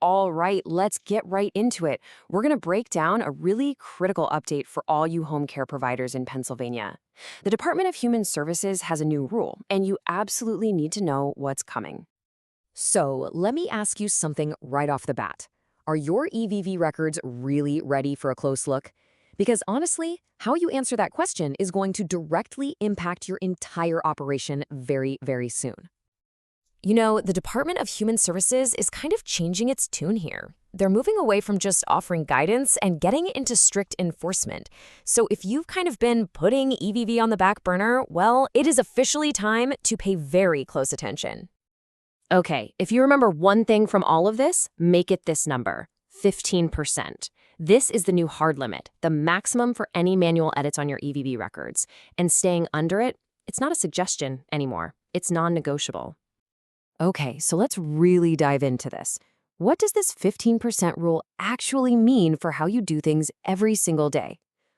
All right, let's get right into it. We're going to break down a really critical update for all you home care providers in Pennsylvania. The Department of Human Services has a new rule, and you absolutely need to know what's coming. So let me ask you something right off the bat. Are your EVV records really ready for a close look? Because honestly, how you answer that question is going to directly impact your entire operation very, very soon. You know, the Department of Human Services is kind of changing its tune here. They're moving away from just offering guidance and getting into strict enforcement. So if you've kind of been putting EVV on the back burner, well, it is officially time to pay very close attention. Okay, if you remember one thing from all of this, make it this number, 15%. This is the new hard limit, the maximum for any manual edits on your EVV records. And staying under it, it's not a suggestion anymore. It's non-negotiable. Okay, so let's really dive into this. What does this 15% rule actually mean for how you do things every single day?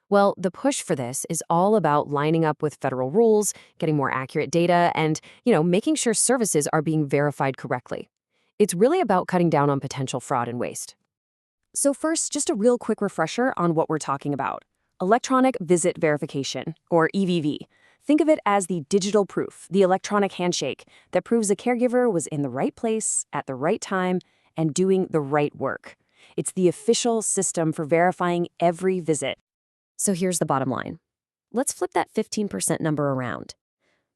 Well, the push for this is all about lining up with federal rules, getting more accurate data, and, making sure services are being verified correctly. It's really about cutting down on potential fraud and waste. So first, just a real quick refresher on what we're talking about. Electronic Visit Verification, or EVV. Think of it as the digital proof, the electronic handshake that proves a caregiver was in the right place at the right time and doing the right work. It's the official system for verifying every visit. So here's the bottom line. Let's flip that 15% number around.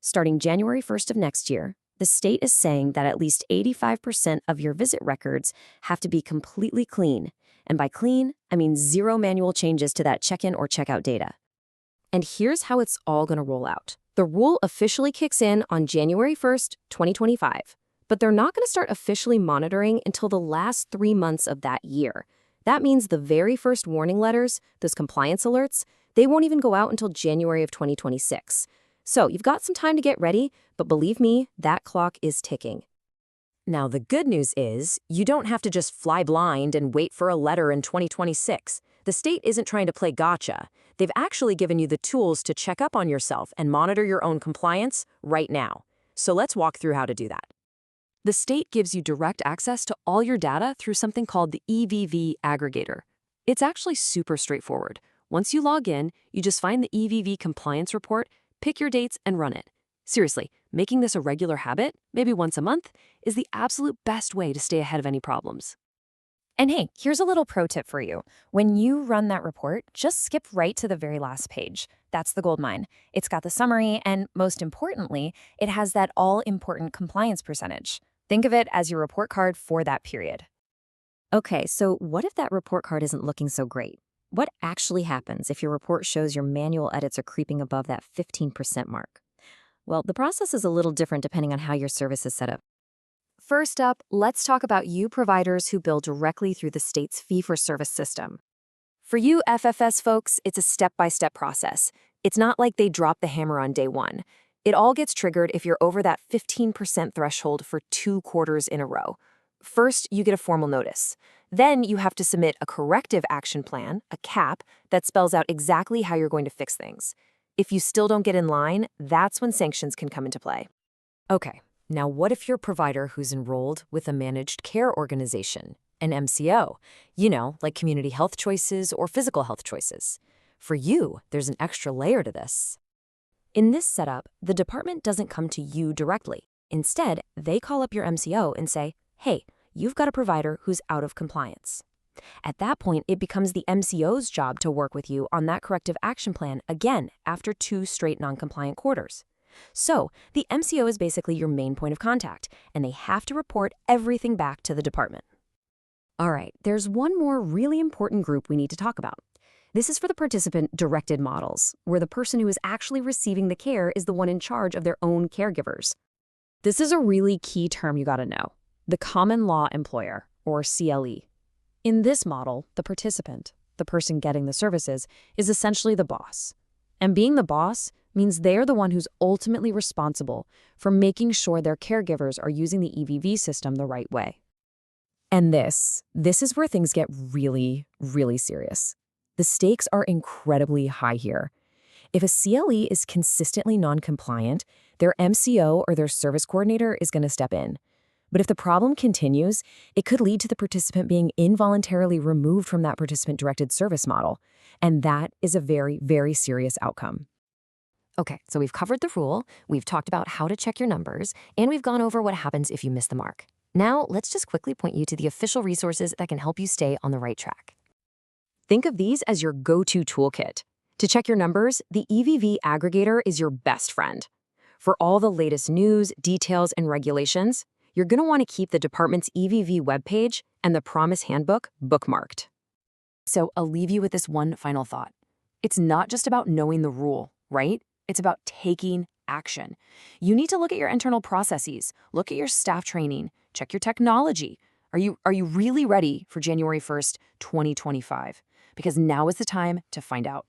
Starting January 1st of next year, the state is saying that at least 85% of your visit records have to be completely clean. And by clean, I mean zero manual changes to that check-in or check-out data. And here's how it's all going to roll out. The rule officially kicks in on January 1st, 2025. But they're not going to start officially monitoring until the last 3 months of that year. That means the very first warning letters, those compliance alerts, they won't even go out until January of 2026. So you've got some time to get ready, but believe me, that clock is ticking. Now, the good news is you don't have to just fly blind and wait for a letter in 2026. The state isn't trying to play gotcha. They've actually given you the tools to check up on yourself and monitor your own compliance right now. So let's walk through how to do that. The state gives you direct access to all your data through something called the EVV Aggregator. It's actually super straightforward. Once you log in, you just find the EVV compliance report, pick your dates, and run it. Seriously, making this a regular habit, maybe once a month, is the absolute best way to stay ahead of any problems. And hey, here's a little pro tip for you. When you run that report, just skip right to the very last page. That's the gold mine. It's got the summary, and most importantly, it has that all-important compliance percentage. Think of it as your report card for that period. Okay, so what if that report card isn't looking so great? What actually happens if your report shows your manual edits are creeping above that 15% mark? Well, the process is a little different depending on how your service is set up. First up, let's talk about you providers who bill directly through the state's fee-for-service system. For you FFS folks, it's a step-by-step process. It's not like they drop the hammer on day one. It all gets triggered if you're over that 15% threshold for 2 quarters in a row. First, you get a formal notice. Then you have to submit a Corrective Action Plan, a CAP, that spells out exactly how you're going to fix things. If you still don't get in line, that's when sanctions can come into play. Okay, now what if you're a provider who's enrolled with a managed care organization, an MCO, like Community Health Choices or Physical Health Choices? For you, there's an extra layer to this. In this setup, the department doesn't come to you directly. Instead, they call up your MCO and say, hey, you've got a provider who's out of compliance. At that point, it becomes the MCO's job to work with you on that corrective action plan again after 2 straight non-compliant quarters. So, the MCO is basically your main point of contact, and they have to report everything back to the department. All right, there's one more really important group we need to talk about. This is for the participant-directed models, where the person who is actually receiving the care is the one in charge of their own caregivers. This is a really key term you gotta know, the common law employer, or CLE. In this model, the participant, the person getting the services, is essentially the boss. And being the boss means they're the one who's ultimately responsible for making sure their caregivers are using the EVV system the right way. And this is where things get really, really serious. The stakes are incredibly high here. If a CLE is consistently non-compliant, their MCO or their service coordinator is going to step in. But if the problem continues, it could lead to the participant being involuntarily removed from that participant-directed service model. And that is a very, very serious outcome. Okay, so we've covered the rule, we've talked about how to check your numbers, and we've gone over what happens if you miss the mark. Now, let's just quickly point you to the official resources that can help you stay on the right track. Think of these as your go-to toolkit. To check your numbers, the EVV Aggregator is your best friend. For all the latest news, details, and regulations, you're going to want to keep the department's EVV webpage and the Promise Handbook bookmarked. So I'll leave you with this one final thought. It's not just about knowing the rule, right? It's about taking action. You need to look at your internal processes, look at your staff training, check your technology. Are you really ready for January 1st, 2025? Because now is the time to find out.